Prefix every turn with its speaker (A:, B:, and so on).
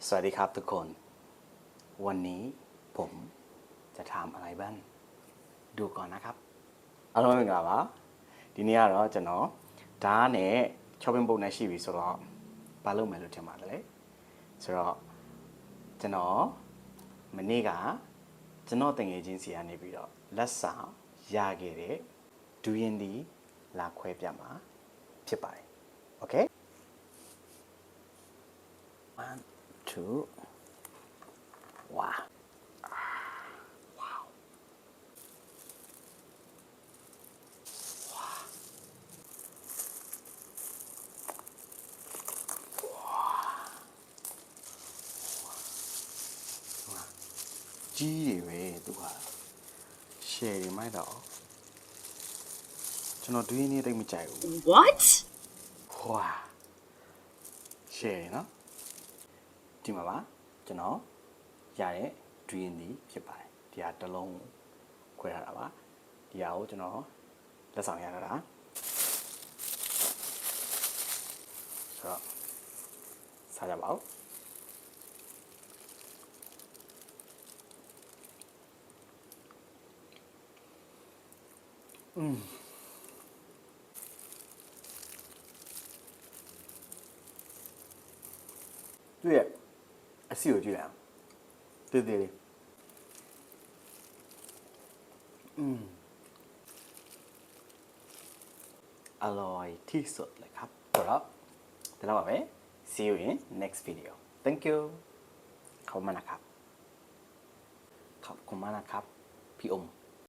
A: สวัสดีครับทุกคนวันนี้ผมจะทำอะไรบ้างดูก่อนนะครับအားလုံးမင်္ဂလာပါဒီနေ့ကတော့ကျွန်တော်ဓာတ်နဲ့ shopping book နဲ့ရှိပြီဆိုတော့ဘာလုပ်မယ်လို့ထင်ပါတယ်လဲဆိုတော့ကျွန်တော်မနေ့ကကျွန်တော်တငယ်ချင်းစီကနေပြီးတော့လက်ဆောင်ရခဲ့တဲ့ဒူရင်ဒီလာခွဲပြမှာဖြစ်ပါတယ် okay 1 2 wow wowကြီးတွေပဲသူဟာရှယ်တွေမိုက်တော့ကျွန်တော်ဒူရင်ဒီတိတ်မကြိုက်ဘူး
B: What?
A: ဟွာရှယ်နော်ဒီမှာပါကျွန်တော်ရတဲ့ဒူရင်ဒီဖြစ်ပါတယ်ဒီဟာတစ်လုံးခွဲထားတာပါဒီဟာကိုကျွန်တော်လက်ဆောင်ရတာဆိုတော့စားကြပါဦးသူရဲ့အစီကိုကြည့်လိုက်အောင်တေးသေးလေးอร่อยที่สุดเลยครับဆိုတော့ဒီလောက်ပါပဲ see you in next video thank you ขอบคุณมากนะครับขอบคุณมากนะครับพี่อม